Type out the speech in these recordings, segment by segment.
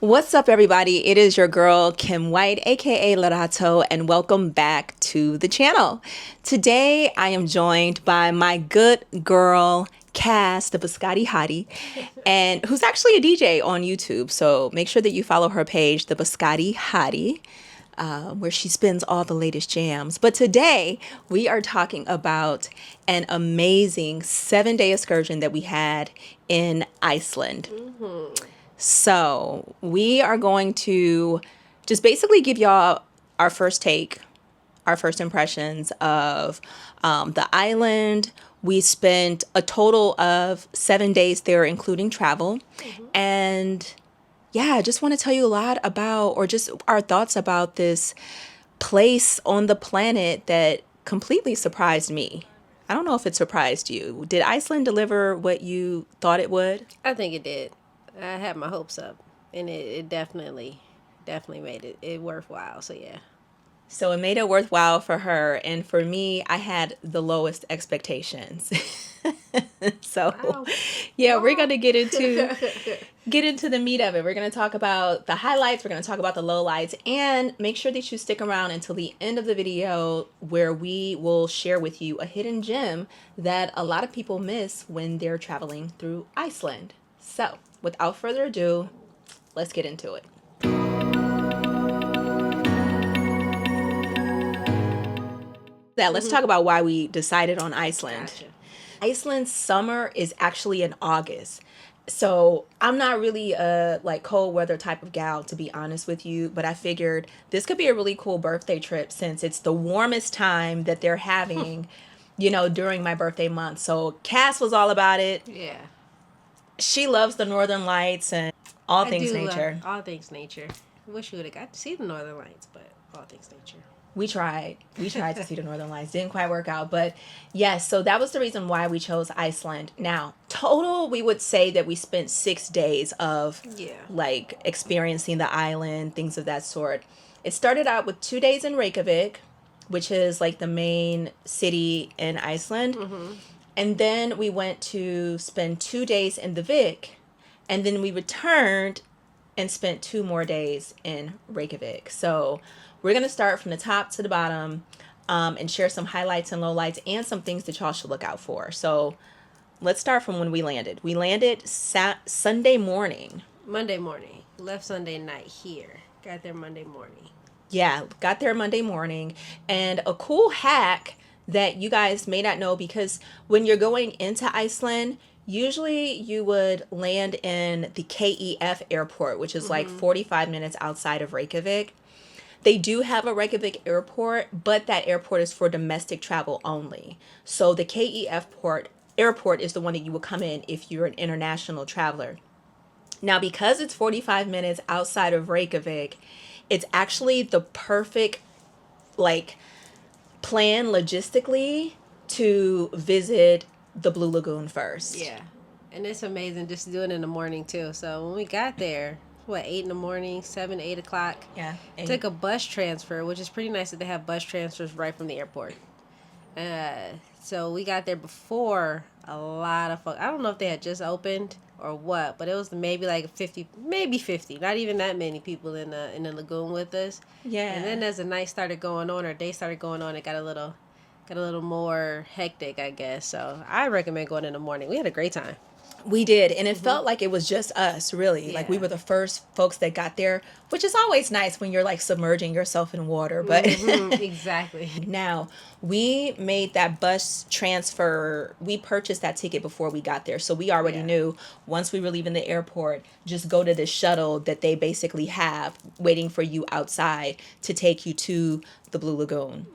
What's up, everybody? It is your girl, Kim White, aka Larato, and welcome back to the channel. Today, I am joined by my good girl, Cass, the Biscotti Hottie, and who's actually a DJ on YouTube. So make sure that you follow her page, the Biscotti Hottie, where she spins all the latest jams. But today, we are talking about an amazing 7-day excursion that we had in Iceland. So we are going to just basically give y'all our first take, our first impressions of the island. We spent a total of 7 days there, including travel. And yeah, I just want to tell you a lot about, or just our thoughts about this place on the planet that completely surprised me. I don't know if it surprised you. Did Iceland deliver what you thought it would? I think it did. I had my hopes up, and it definitely made it worthwhile. So yeah. So it made it worthwhile for her, and for me, I had the lowest expectations. So, Wow. yeah, we're gonna get into the meat of it. We're gonna talk about the highlights. We're gonna talk about the lowlights, and make sure that you stick around until the end of the video, where we will share with you a hidden gem that a lot of people miss when they're traveling through Iceland. So, without further ado, let's get into it. Let's talk about why we decided on Iceland. Gotcha. Iceland's summer is actually in August. So I'm not really a cold weather type of gal, to be honest with you, but I figured this could be a really cool birthday trip since it's the warmest time that they're having, during my birthday month. So Cass was all about it. Yeah. She loves the Northern Lights and all things nature. All things nature. I wish we would have got to see the Northern Lights, but all things nature. We tried to see the Northern Lights. Didn't quite work out. But yes, so that was the reason why we chose Iceland. Now, total, we would say that we spent 6 days of experiencing the island, things of that sort. It started out with 2 days in Reykjavík, which is like the main city in Iceland. And then we went to spend 2 days in the Vik. And then we returned and spent 2 more days in Reykjavík. So we're going to start from the top to the bottom and share some highlights and lowlights and some things that y'all should look out for. So let's start from when we landed. We landed Sunday morning. Monday morning. Left Sunday night here. Got there Monday morning. Yeah, got there Monday morning. And a cool hack that you guys may not know, because when you're going into Iceland, usually you would land in the KEF airport, which is like 45 minutes outside of Reykjavík. They do have a Reykjavík airport, but that airport is for domestic travel only. So the KEF airport is the one that you will come in if you're an international traveler. Now, because it's 45 minutes outside of Reykjavík, it's actually the perfect plan logistically to visit the Blue Lagoon first. Yeah. And it's amazing just doing it in the morning too. So when we got there, 8 in the morning, 7, 8 o'clock. Yeah. Took a bus transfer, which is pretty nice that they have bus transfers right from the airport. So we got there before a lot of folks. I don't know if they had just opened or what, but it was maybe like 50, not even that many people in the lagoon with us. Yeah. And then as the night started going on, or day started going on, it got a little more hectic, I guess. So I recommend going in the morning. We had a great time. We did, and it felt like it was just us, really. Yeah. Like we were the first folks that got there, which is always nice when you're submerging yourself in water. But Exactly. Now, we made that bus transfer. We purchased that ticket before we got there. So we already knew once we were leaving the airport, just go to the shuttle that they basically have waiting for you outside to take you to the Blue Lagoon.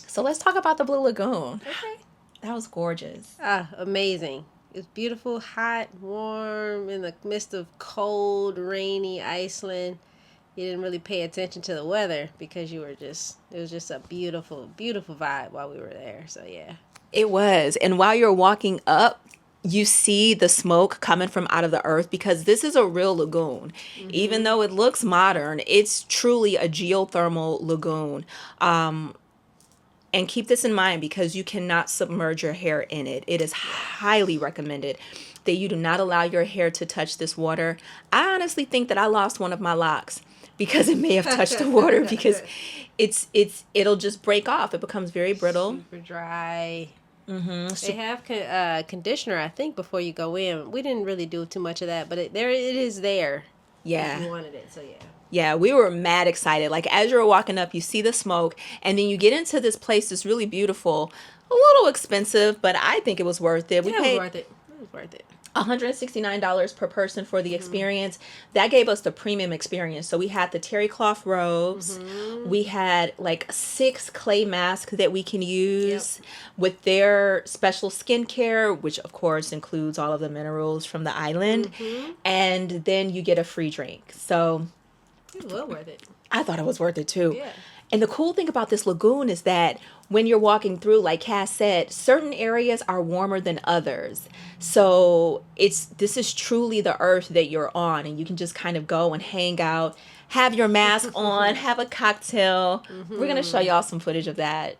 So let's talk about the Blue Lagoon. Okay. That was gorgeous. Amazing. It's beautiful, hot, warm, in the midst of cold, rainy Iceland. You didn't really pay attention to the weather because it was just a beautiful, beautiful vibe while we were there. So, yeah. It was. And while you're walking up, you see the smoke coming from out of the earth, because this is a real lagoon. Even though it looks modern, it's truly a geothermal lagoon. And keep this in mind, because you cannot submerge your hair in it. It is highly recommended that you do not allow your hair to touch this water. I honestly think that I lost one of my locks because it may have touched the water, because it'll just break off. It becomes very brittle. Super dry. They have conditioner, I think, before you go in. We didn't really do too much of that, but it is there. Yeah. If you wanted it, so yeah. Yeah, we were mad excited. Like, as you're walking up, you see the smoke, and then you get into this place that's really beautiful. A little expensive, but I think it was worth it. It was worth it. It was worth it. $169 per person for the experience. That gave us the premium experience. So we had the terry cloth robes. We had like 6 clay masks that we can use with their special skincare, which of course includes all of the minerals from the island. And then you get a free drink. So it was well worth it. I thought it was worth it too. Yeah. And the cool thing about this lagoon is that when you're walking through, like Cass said, certain areas are warmer than others. So this is truly the earth that you're on, and you can just kind of go and hang out, have your mask on, have a cocktail. We're going to show y'all some footage of that,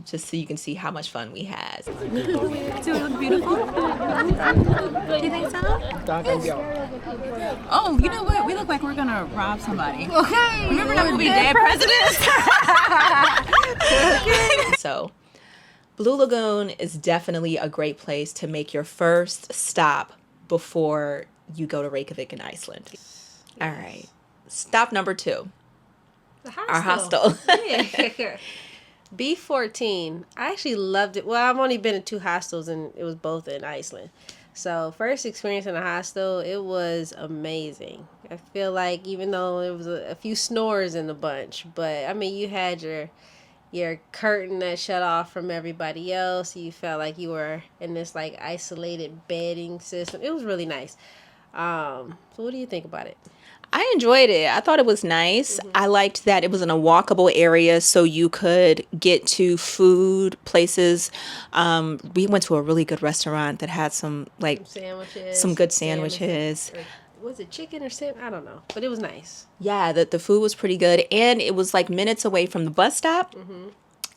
just so you can see how much fun we had. Do it look beautiful? Do you think so? Oh, you know what? We look like we're going to rob somebody. Okay. Remember that movie Dead Presidents? So, Blue Lagoon is definitely a great place to make your first stop before you go to Reykjavík in Iceland. Yes. All right. Stop number 2. Our hostel. Yeah. B14. I actually loved it. Well, I've only been in 2 hostels, and it was both in Iceland. So, first experience in a hostel, it was amazing. I feel like, even though it was a few snores in the bunch, but I mean, you had your curtain that shut off from everybody else. You felt like you were in this like isolated bedding system. It was really nice. So what do you think about it? I enjoyed it. I thought it was nice. I liked that it was in a walkable area, so you could get to food places. We went to a really good restaurant that had some sandwiches, some good sandwiches. Was it chicken or salmon? I don't know, but it was nice. Yeah, the food was pretty good, and it was like minutes away from the bus stop.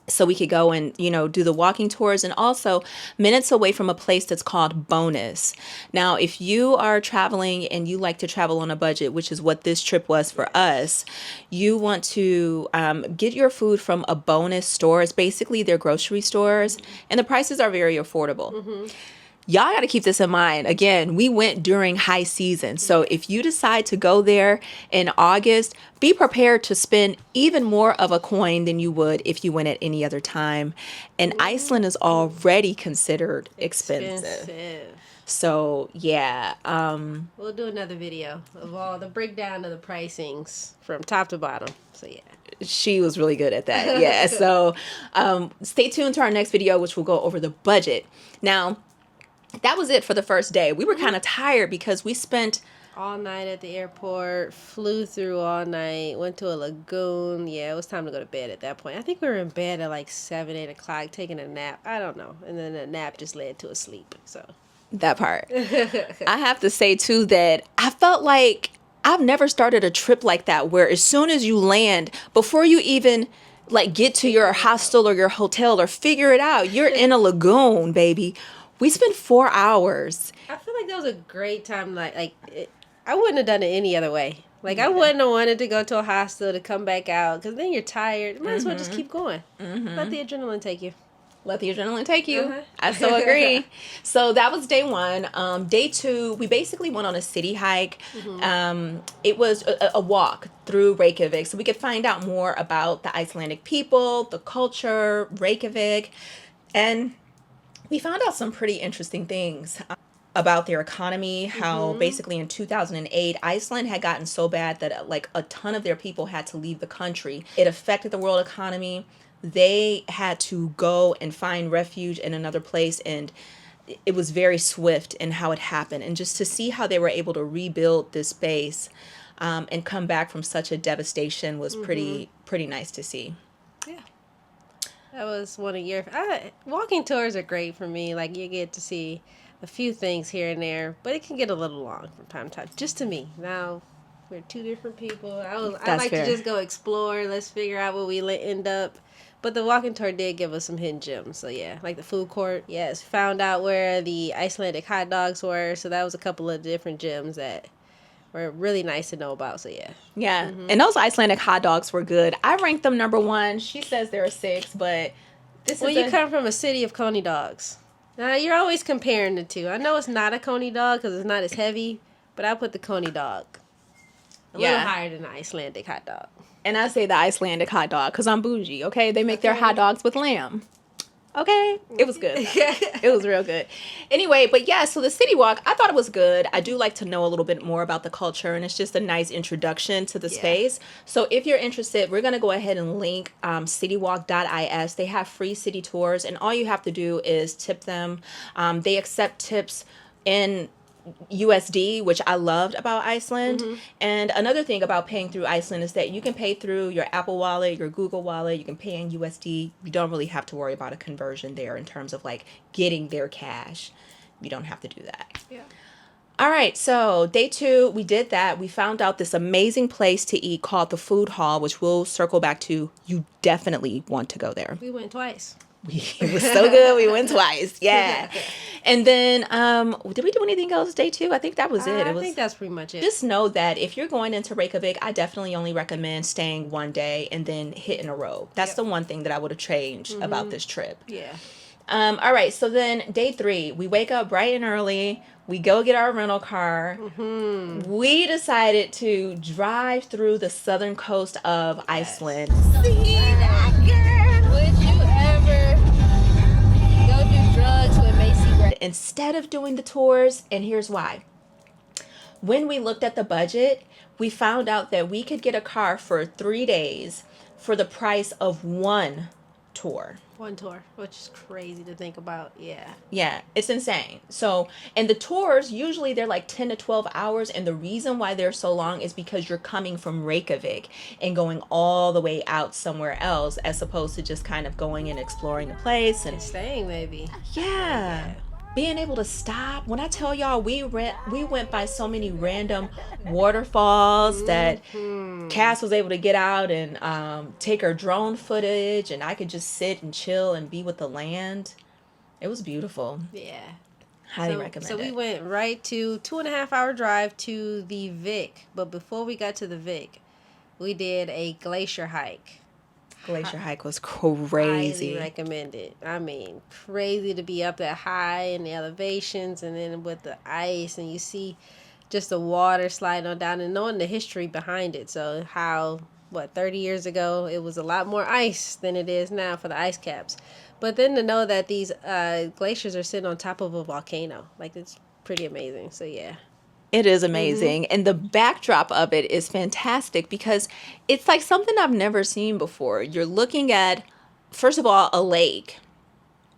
So we could go and, do the walking tours, and also minutes away from a place that's called Bonus. Now, if you are traveling and you like to travel on a budget, which is what this trip was for us, you want to get your food from a Bonus store. It's basically their grocery stores, and the prices are very affordable. Y'all got to keep this in mind. Again, we went during high season. So if you decide to go there in August, be prepared to spend even more of a coin than you would if you went at any other time. And Iceland is already considered expensive. So, yeah. We'll do another video of all the breakdown of the pricings from top to bottom. So, yeah. She was really good at that. Yeah. So stay tuned to our next video, which will go over the budget. Now, that was it for the first day. We were kind of tired because we spent all night at the airport, flew through all night, went to a lagoon. Yeah, it was time to go to bed at that point. I think we were in bed at like 7, 8 o'clock, taking a nap. I don't know. And then the nap just led to a sleep. So that part. I have to say, too, that I felt like I've never started a trip like that, where as soon as you land, before you even get to your hostel or your hotel or figure it out, you're in a lagoon, baby. We spent 4 hours. I feel like that was a great time. I wouldn't have done it any other way. I wouldn't have wanted to go to a hostel to come back out, because then you're tired. Might as well just keep going. Let the adrenaline take you. Let the adrenaline take you. I so agree. So that was day 1. Day 2, we basically went on a city hike. It was a walk through Reykjavík, so we could find out more about the Icelandic people, the culture, Reykjavík, and we found out some pretty interesting things about their economy, how basically in 2008, Iceland had gotten so bad that a ton of their people had to leave the country. It affected the world economy. They had to go and find refuge in another place, and it was very swift in how it happened. And just to see how they were able to rebuild this base and come back from such a devastation was pretty nice to see. Yeah. That was one of your... walking tours are great for me. You get to see a few things here and there, but it can get a little long from time to time. Just to me. Now, we're 2 different people. I like to just go explore. Let's figure out where we end up. But the walking tour did give us some hidden gems. So yeah, like the food court. Yes, found out where the Icelandic hot dogs were. So that was a couple of different gems that were really nice to know about. So yeah. Yeah. And those Icelandic hot dogs were good. I ranked them number 1. She says they're a 6, but this Well, is you come from a city of coney dogs. Now, you're always comparing the two. I know it's not a coney dog because it's not as heavy, but I put the coney dog a little higher than the Icelandic hot dog. And I say the Icelandic hot dog because I'm bougie, okay? They make their hot dogs with lamb. Okay? It was good. It was real good. Anyway, but yeah, so the city walk, I thought it was good. I do like to know a little bit more about the culture, and it's just a nice introduction to the space. So if you're interested, we're going to go ahead and link citywalk.is. They have free city tours, and all you have to do is tip them. They accept tips in USD, which I loved about Iceland. And another thing about paying through Iceland is that you can pay through your Apple Wallet, your Google Wallet, you can pay in USD. You don't really have to worry about a conversion there in terms of like getting their cash. You don't have to do that. Yeah. All right, so day 2, we did that. We found out this amazing place to eat called the Food Hall, which we'll circle back to. You definitely want to go there. We went twice. It was so good. We went twice. Yeah. And then, did we do anything else day 2? I think that was it. I think that's pretty much it. Just know that if you're going into Reykjavík, I definitely only recommend staying one day and then hitting a road. That's the one thing that I would have changed about this trip. Yeah. All right. So then day 3, we wake up bright and early. We go get our rental car. We decided to drive through the southern coast of Iceland. See that, girl? Would you ever go do drugs with Macy Gray? Instead of doing the tours, and here's why. When we looked at the budget, we found out that we could get a car for 3 days for the price of one tour. One tour, which is crazy to think about. Yeah. Yeah, it's insane. So, and the tours, usually they're like 10 to 12 hours. And the reason why they're so long is because you're coming from Reykjavík and going all the way out somewhere else as opposed to just kind of going and exploring the place. And staying, maybe. Yeah. Being able to stop. When I tell y'all, we went by so many random waterfalls that Cass was able to get out and take her drone footage, and I could just sit and chill and be with the land. It was beautiful. Yeah. Highly recommend it. So we went right to 2.5 hour drive to the Vic. But before we got to the Vic, we did a glacier hike. Glacier hike was crazy. Highly recommended. I mean, crazy to be up that high in the elevations and then with the ice and you see just the water sliding on down and knowing the history behind it. So how, 30 years ago, it was a lot more ice than it is now for the ice caps. But then to know that these glaciers are sitting on top of a volcano, like it's pretty amazing. So yeah. It is amazing. And the backdrop of it is fantastic because it's like something I've never seen before. You're looking at, first of all, a lake,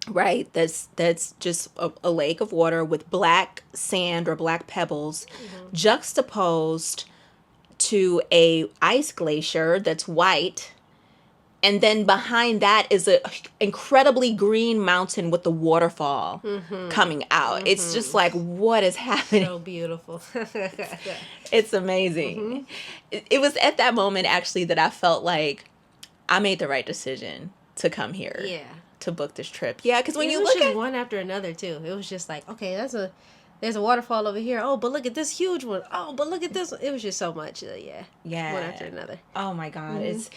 right? That's just a lake of water with black sand or black pebbles juxtaposed to a ice glacier that's white. And then behind that is an incredibly green mountain with the waterfall coming out. It's just like, what is happening? So beautiful. It's amazing. It was at that moment, actually, that I felt like I made the right decision to come here. Yeah. To book this trip. Yeah, because when you look look at... at... one after another, too. It was just like, okay, there's a waterfall over here. Oh, but look at this huge one. Oh, but look at this one. It was just so much. Yeah. One after another. Oh my God. It's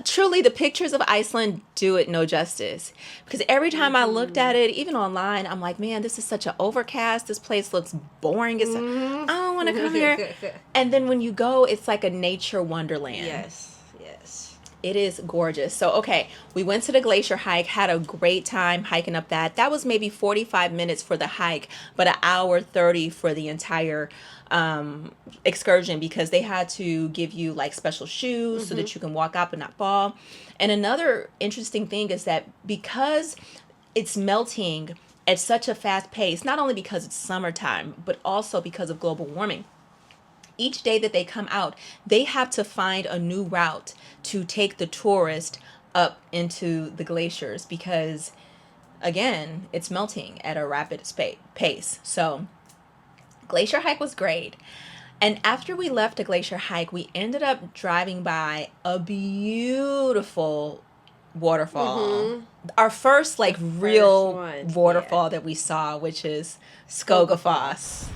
truly the pictures of Iceland do it no justice. Because every time I looked at it, even online, I'm like, man, this is such an overcast. This place looks boring. I don't want to come here. And then when you go, it's like a nature wonderland. Yes. It is gorgeous. So, okay, we went to the glacier hike, had a great time hiking up that. That was maybe 45 minutes for the hike, but an hour 30 for the entire excursion because they had to give you like special shoes so that you can walk up and not fall. And another interesting thing is that because it's melting at such a fast pace, not only because it's summertime, but also because of global warming, each day that they come out, they have to find a new route to take the tourist up into the glaciers because, again, it's melting at a rapid pace. So, glacier hike was great. And after we left the glacier hike, we ended up driving by a beautiful waterfall. Our first like real waterfall that we saw, which is Skógafoss.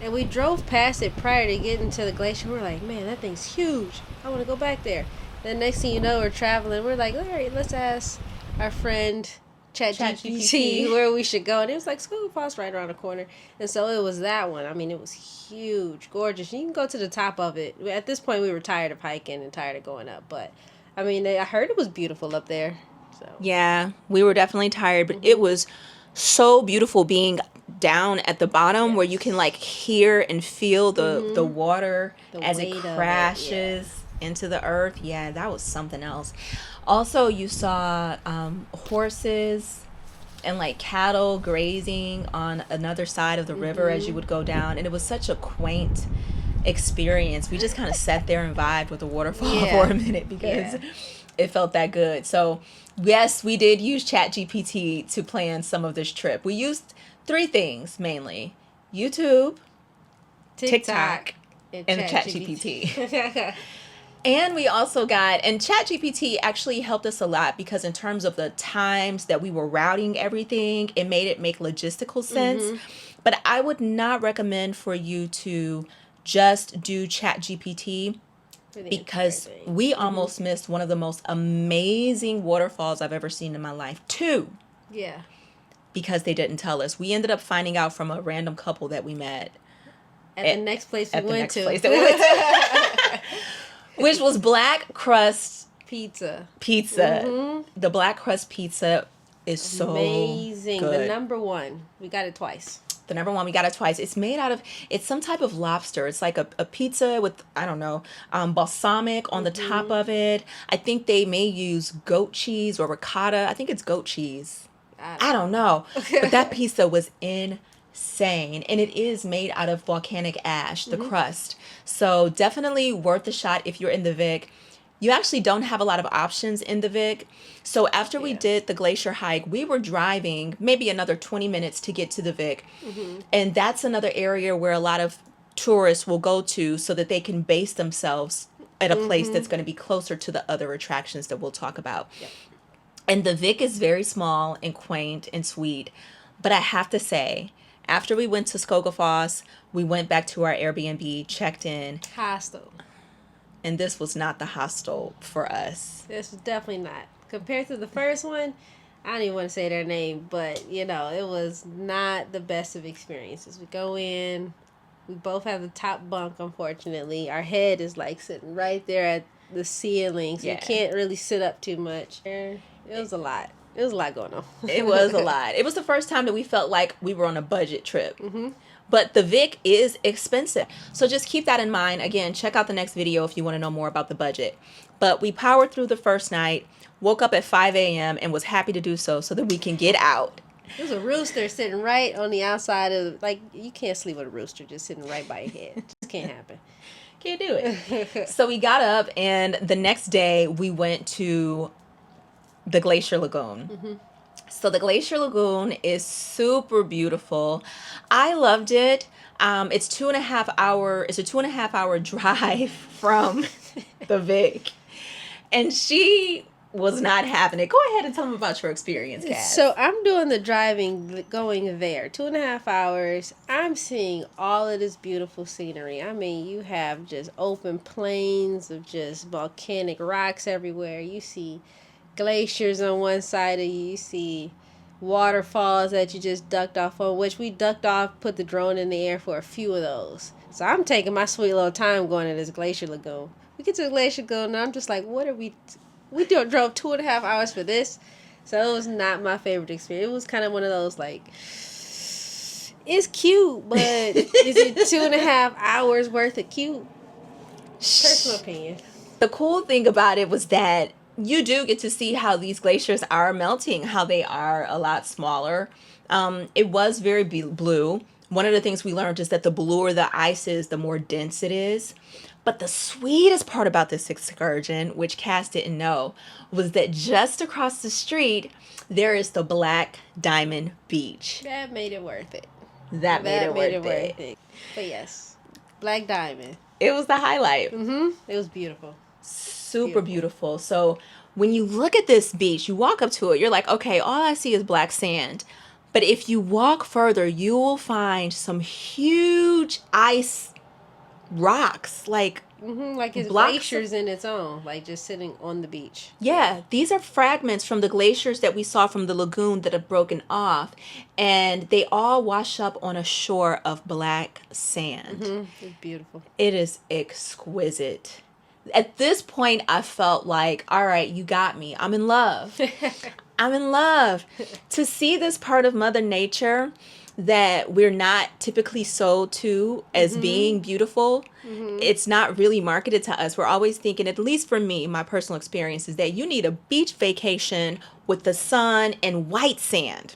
And we drove past it prior to getting to the glacier. We're like, man, that thing's huge. I want to go back there. Then next thing you know, we're traveling. We're like, all right, let's ask our friend ChatGPT where we should go. And it was like Skógafoss right around the corner. And so it was that one. I mean, it was huge, gorgeous. You can go to the top of it. At this point, we were tired of hiking and tired of going up. But, I mean, I heard it was beautiful up there. So yeah, we were definitely tired. But it was so beautiful being down at the bottom where you can, like, hear and feel the water as it crashes into the earth. Yeah, that was something else. Also, you saw horses and like cattle grazing on another side of the river as you would go down, and it was such a quaint experience. We just kind of sat there and vibed with the waterfall for a minute because it felt that good. So yes, we did use ChatGPT to plan some of this trip. We used 3 things mainly: YouTube, TikTok, and ChatGPT. And we also and ChatGPT actually helped us a lot because in terms of the times that we were routing everything, it made it make logistical sense. But I would not recommend for you to just do ChatGPT because we almost missed one of the most amazing waterfalls I've ever seen in my life. 2. Yeah. Because they didn't tell us. We ended up finding out from a random couple that we met. At the next place we went to. Which was black crust pizza. The black crust pizza is so amazing. Good. The number 1. We got it twice. The number 1, we got it twice. It's made out of, it's some type of lobster. It's like a pizza with, I don't know, balsamic on the top of it. I think they may use goat cheese or ricotta. I think it's goat cheese. I don't know. But that pizza was insane. And it is made out of volcanic ash, the crust. So definitely worth the shot if you're in the Vic. You actually don't have a lot of options in the Vic. So after we did the Glacier Hike, we were driving maybe another 20 minutes to get to the Vic. And that's another area where a lot of tourists will go to so that they can base themselves at a place that's going to be closer to the other attractions that we'll talk about. And the Vic is very small and quaint and sweet. But I have to say, after we went to Skógafoss, we went back to our Airbnb, checked in. Hostel. And this was not the hostel for us. This was definitely not. Compared to the first one, I don't even want to say their name, but, you know, it was not the best of experiences. We go in, we both have the top bunk, unfortunately. Our head is, like, sitting right there at the ceiling, so you can't really sit up too much. It was a lot. It was a lot going on. It was a lot. It was the first time that we felt like we were on a budget trip. But the Vic is expensive. So just keep that in mind. Again, check out the next video if you want to know more about the budget. But we powered through the first night, woke up at 5 a.m. and was happy to do so that we can get out. There's a rooster sitting right on the outside of, like, you can't sleep with a rooster just sitting right by your head. Just can't happen. Can't do it. So we got up, and the next day we went to the Glacier Lagoon. So the Glacier Lagoon is super beautiful. I loved it. It's a 2.5 hour drive from the Vic. And she was not having it. Go ahead and tell them about your experience, Cass. So I'm doing the driving, going there. 2.5 hours. I'm seeing all of this beautiful scenery. I mean, you have just open plains of just volcanic rocks everywhere. You see glaciers on one side of you. You see waterfalls that you just ducked off on, which we ducked off, put the drone in the air for a few of those. So I'm taking my sweet little time going to this Glacier Lagoon. We get to the Glacier Lagoon, and I'm just like, what are we drove 2.5 hours for this. So it was not my favorite experience. It was kind of one of those, like, it's cute, but is it 2.5 hours worth of cute? Personal opinion. The cool thing about it was that you do get to see how these glaciers are melting, how they are a lot smaller. It was very blue. One of the things we learned is that the bluer the ice is, the more dense it is. But the sweetest part about this excursion, which Cass didn't know, was that just across the street, there is the Black Diamond Beach. That made it worth it. That made it worth it. But yes, Black Diamond. It was the highlight. It was beautiful. Super beautiful. So when you look at this beach, you walk up to it, you're like, okay, all I see is black sand. But if you walk further, you will find some huge ice rocks, like like it's blocks glaciers in its own, like just sitting on the beach. Yeah, these are fragments from the glaciers that we saw from the lagoon that have broken off, and they all wash up on a shore of black sand. It's beautiful. It is exquisite. At this point, I felt like, all right, you got me. I'm in love. I'm in love. To see this part of Mother Nature that we're not typically sold to as being beautiful, it's not really marketed to us. We're always thinking, at least for me, my personal experience is that you need a beach vacation with the sun and white sand.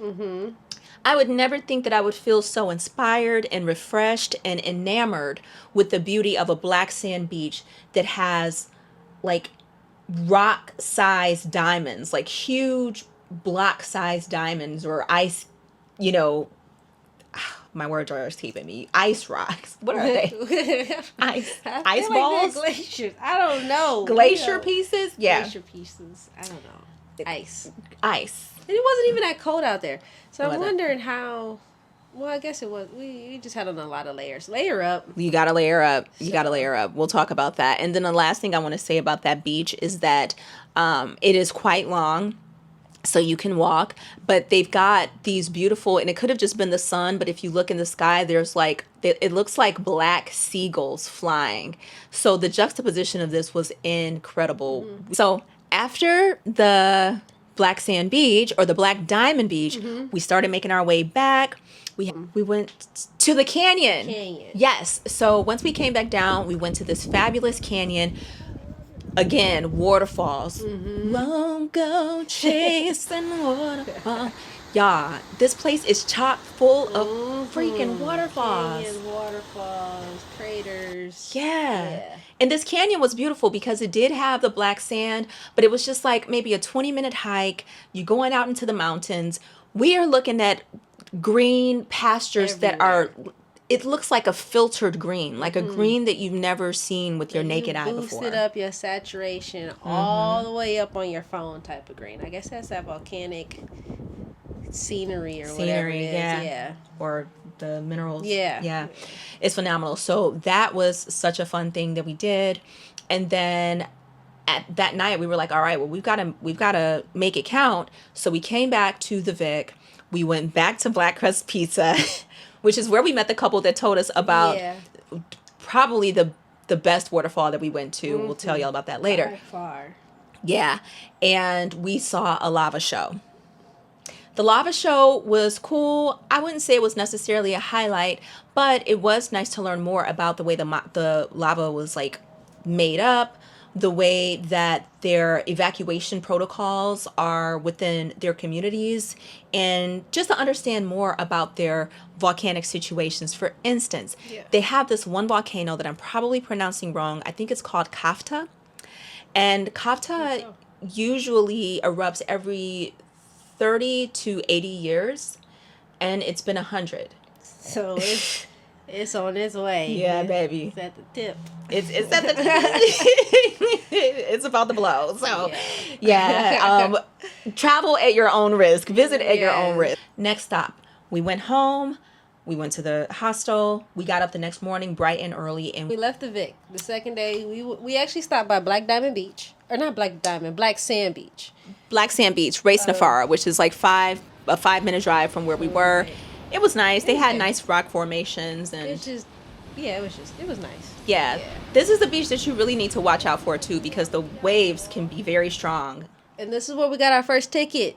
I would never think that I would feel so inspired and refreshed and enamored with the beauty of a black sand beach that has like rock-sized diamonds, like huge block-sized diamonds or ice, you know, my words are escaping me. Ice rocks. What are they? Ice Like balls? glaciers. I don't know. Glacier pieces? Yeah. Glacier pieces. I don't know. Ice. Ice. And it wasn't even that cold out there. So I'm wasn't. wondering how. Well, I guess it was. We just had on a lot of layers. Layer up. You got to layer up. You got to layer up. We'll talk about that. And then the last thing I want to say about that beach is that it is quite long. So you can walk, but they've got these beautiful, and it could have just been the sun, but if you look in the sky, there's like, it looks like black seagulls flying. So the juxtaposition of this was incredible. So after the black sand beach or the black diamond beach, we started making our way back. We went to the canyon. Yes. So once we came back down, we went to this fabulous canyon. Again, waterfalls. Won't go chasing waterfalls. Y'all, this place is chock full of freaking waterfalls. Canyon, waterfalls, craters. Yeah. And this canyon was beautiful because it did have the black sand, but it was just like maybe a 20-minute hike. You're going out into the mountains. We are looking at green pastures that are... It looks like a filtered green, like a green that you've never seen with your naked eye before. Boosted up your saturation all the way up on your phone type of green. I guess that's that volcanic scenery or whatever it is. Yeah. Or the minerals. Yeah. Yeah. It's phenomenal. So that was such a fun thing that we did. And then at that night we were like, all right, well, we've got to make it count. So we came back to the Vic. We went back to Black Crust Pizza. Which is where we met the couple that told us about probably the best waterfall that we went to. We'll tell y'all about that later. By far. Yeah. And we saw a lava show. The lava show was cool. I wouldn't say it was necessarily a highlight, but it was nice to learn more about the way the lava was like made up, the way that their evacuation protocols are within their communities, and just to understand more about their volcanic situations. For instance, they have this one volcano that I'm probably pronouncing wrong. I think it's called Kafta. And Kafta usually erupts every 30 to 80 years, and it's been 100. So it's on its way. Yeah, baby. It's at the tip. It's at the it's about to blow. So travel at your own risk. Visit at your own risk. Next stop, we went home. We went to the hostel. We got up the next morning bright and early, and we left the Vic. The second day, we actually stopped by Black Sand Beach. Black Sand Beach, Race Nafara, which is like a 5-minute drive from where we were. Right. It was nice. They had nice rock formations, and it was nice. Yeah. This is the beach that you really need to watch out for too, because the waves can be very strong. And this is where we got our first ticket.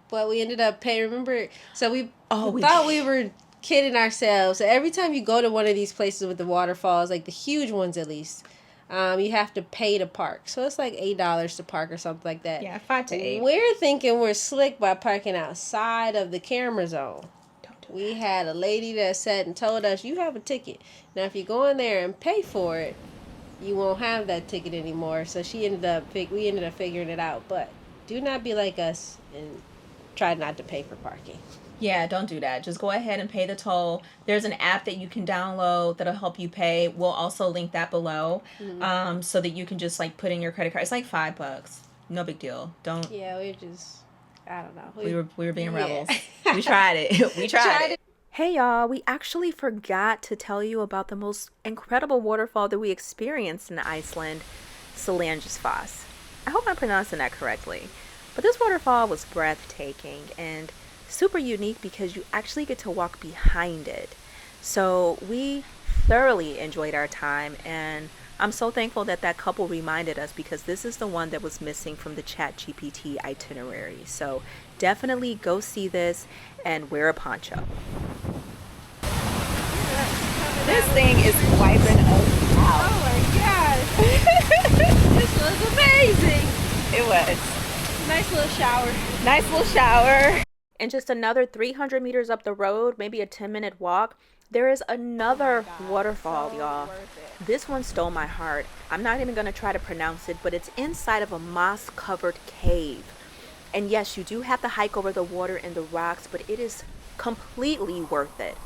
But we ended up paying. Remember? So we thought we were kidding ourselves. So every time you go to one of these places with the waterfalls, like the huge ones at least, you have to pay to park. So it's like $8 to park or something like that. Yeah, 5 to 8. We're thinking we're slick by parking outside of the camera zone. We had a lady that sat and told us, you have a ticket. Now, if you go in there and pay for it, you won't have that ticket anymore. So we ended up figuring it out. But do not be like us and try not to pay for parking. Yeah, don't do that. Just go ahead and pay the toll. There's an app that you can download that'll help you pay. We'll also link that below, so that you can just like put in your credit card. It's like $5. No big deal. Don't. Yeah, we just, I don't know. We were being rebels. We tried it. We tried it. Hey y'all, we actually forgot to tell you about the most incredible waterfall that we experienced in Iceland, Skógafoss. I hope I'm pronouncing that correctly. But this waterfall was breathtaking and super unique because you actually get to walk behind it. So we thoroughly enjoyed our time, and I'm so thankful that that couple reminded us, because this is the one that was missing from the ChatGPT itinerary. So definitely go see this and wear a poncho. This thing is wiping us out. Oh my god. This was amazing. It was. Nice little shower. Nice little shower. And just another 300 meters up the road, maybe a 10-minute walk, there is another waterfall, y'all. This one stole my heart. I'm not even going to try to pronounce it, but it's inside of a moss-covered cave. And yes, you do have to hike over the water and the rocks, but it is completely worth it.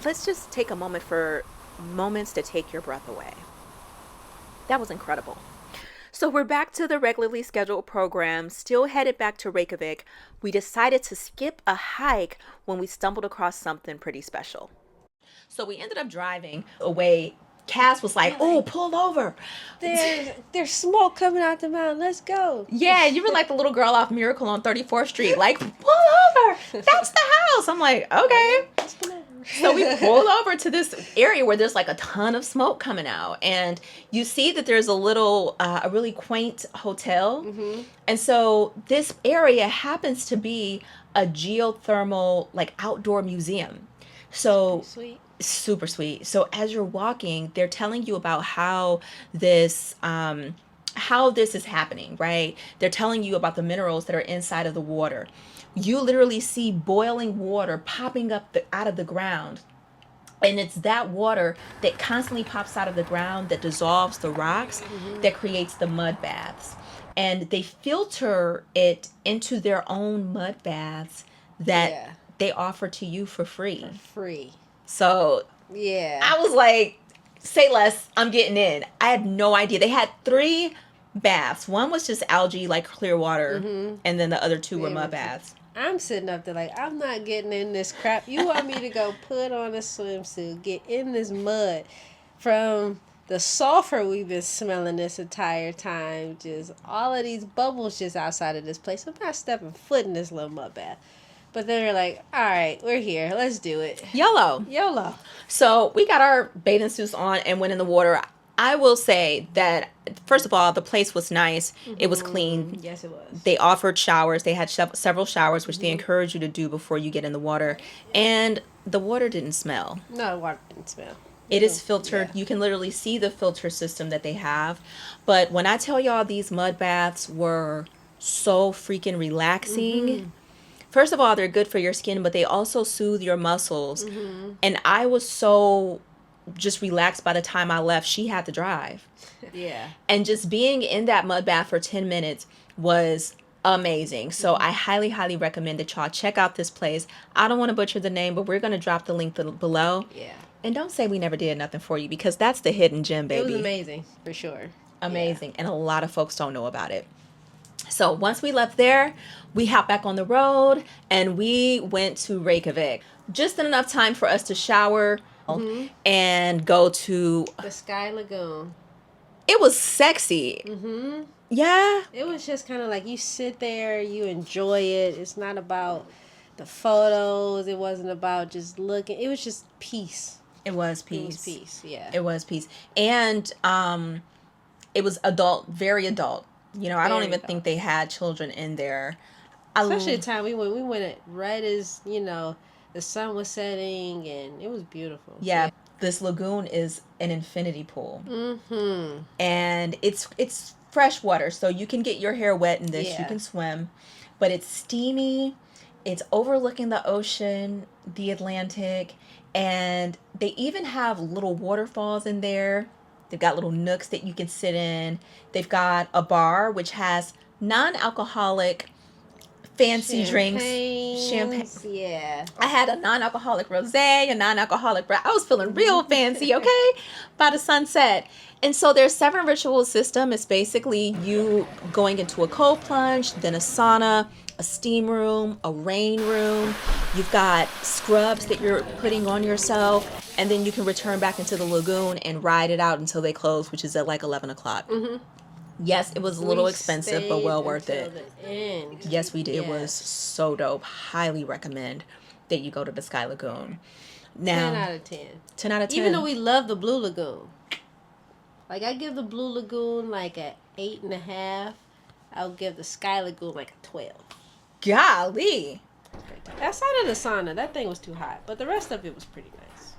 Let's just take a moment for moments to take your breath away. That was incredible. So we're back to the regularly scheduled program, still headed back to Reykjavík. We decided to skip a hike when we stumbled across something pretty special. So we ended up driving away. Cass was like, "Oh, pull over." There's smoke coming out the mountain. Let's go. Yeah, you were like the little girl off Miracle on 34th Street. Like, pull over. That's the house. I'm like, okay. So we pulled over to this area where there's like a ton of smoke coming out, and you see that there's a really quaint hotel. And so this area happens to be a geothermal, like, outdoor museum. So Sweet. super sweet. So as you're walking, they're telling you about how this is happening, right? They're telling you about the minerals that are inside of the water. You literally see boiling water popping up out of the ground. And it's that water that constantly pops out of the ground that dissolves the rocks, that creates the mud baths. And they filter it into their own mud baths that they offer to you for free. So Yeah. I was like, say less, I'm getting in. I had no idea. They had 3 baths. One was just algae, like clear water, and then the other 2 were mud baths. I'm sitting up there like, I'm not getting in this crap. You want me to go put on a swimsuit, get in this mud from the sulfur we've been smelling this entire time, just all of these bubbles just outside of this place. I'm not stepping foot in this little mud bath. But then they're like, all right, we're here. Let's do it. YOLO. So we got our bathing suits on and went in the water. I will say that, first of all, the place was nice. It was clean. Yes, it was. They offered showers. They had several showers, which they encourage you to do before you get in the water. And the water didn't smell. No, the water didn't smell. It is filtered. You can literally see the filter system that they have. But when I tell y'all these mud baths were so freaking relaxing. First of all, they're good for your skin, but they also soothe your muscles. And I was so just relaxed by the time I left. She had to drive. Yeah. And just being in that mud bath for 10 minutes was amazing. So I highly, highly recommend that y'all check out this place. I don't want to butcher the name, but we're going to drop the link below. Yeah. And don't say we never did nothing for you, because that's the hidden gem, baby. It was amazing, for sure. Amazing. And a lot of folks don't know about it. So once we left there, we hopped back on the road and we went to Reykjavík. Just enough time for us to shower and go to The Sky Lagoon. It was sexy. Yeah. It was just kind of like you sit there, you enjoy it. It's not about the photos. It wasn't about just looking. It was just peace. It was It peace. was peace, yeah. It was peace. And it was adult, very adult. You know, I don't even think they had children in there. Especially the time we went it right as, the sun was setting, and it was beautiful. Yeah. This lagoon is an infinity pool. And it's fresh water, so you can get your hair wet in this. You can swim. But it's steamy. It's overlooking the ocean, the Atlantic. And they even have little waterfalls in there. They've got little nooks that you can sit in. They've got a bar which has non-alcoholic fancy drinks. Champagne. Yeah. I had a non-alcoholic rosé, a non-alcoholic I was feeling real fancy, okay? By the sunset. And so their 7 ritual system is basically you going into a cold plunge, then a sauna, a steam room, a rain room. You've got scrubs that you're putting on yourself, and then you can return back into the lagoon and ride it out until they close, which is at like 11 o'clock. Mm-hmm. Yes, it was a little expensive, but well worth it. Yes, we did. Yes. It was so dope. Highly recommend that you go to the Sky Lagoon. Now, 10 out of 10. 10 out of 10. Even though we love the Blue Lagoon. Like, I give the Blue Lagoon like a 8.5. I'll give the Sky Lagoon like a 12. Golly. Outside of the sauna, that thing was too hot. But the rest of it was pretty nice.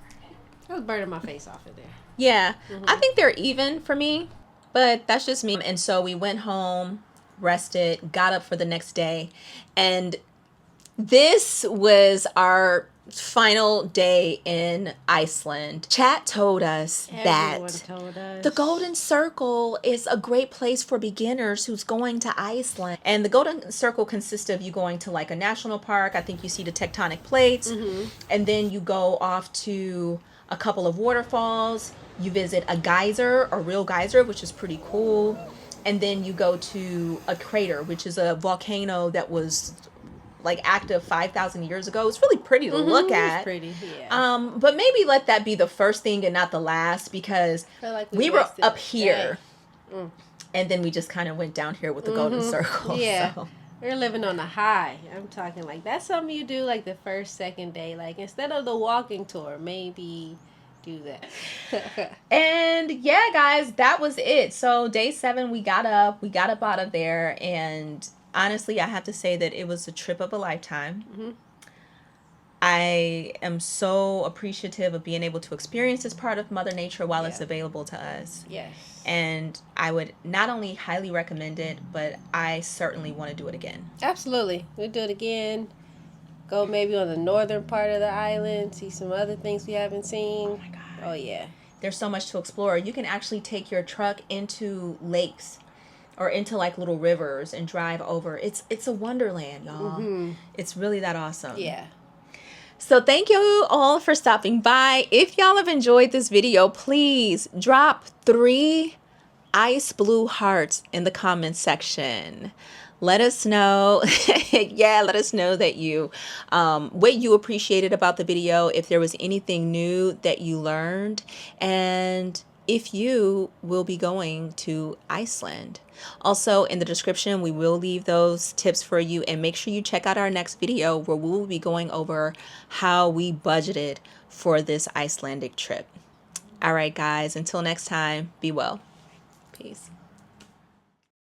I was burning my face off in there. Yeah. Mm-hmm. I think they're even for me. But that's just me. And so we went home, rested, got up for the next day. And this was our final day in Iceland. Chat told us the Golden Circle is a great place for beginners who's going to Iceland. And the Golden Circle consists of you going to like a national park. I think you see the tectonic plates. Mm-hmm. And then you go off to a couple of waterfalls. You visit a geyser, a real geyser, which is pretty cool. And then you go to a crater, which is a volcano that was like active 5,000 years ago. It's really pretty to look at. It's pretty, yeah. But maybe let that be the first thing and not the last, because like we were up here. And then we just kind of went down here with the Golden Circle. Yeah. So. We're living on a high. I'm talking like that's something you do like the first, second day. Like instead of the walking tour, maybe do that. And yeah, guys, that was it. So day 7, we got up out of there, and honestly, I have to say that it was a trip of a lifetime. Mm-hmm. I am so appreciative of being able to experience this part of Mother Nature while it's available to us. Yes. And I would not only highly recommend it, but I certainly want to do it again. Absolutely. We'll do it again. Go maybe on the northern part of the island, see some other things we haven't seen. Oh my God. Oh yeah. There's so much to explore. You can actually take your truck into lakes or into like little rivers and drive over. It's a wonderland, y'all. Mm-hmm. It's really that awesome. Yeah. So thank you all for stopping by. If y'all have enjoyed this video, please drop 3 ice blue hearts in the comments section. Let us know. Let us know that you what you appreciated about the video, if there was anything new that you learned, and if you will be going to Iceland. Also, in the description, we will leave those tips for you, and make sure you check out our next video where we will be going over how we budgeted for this Icelandic trip. All right, guys, until next time, be well. Peace.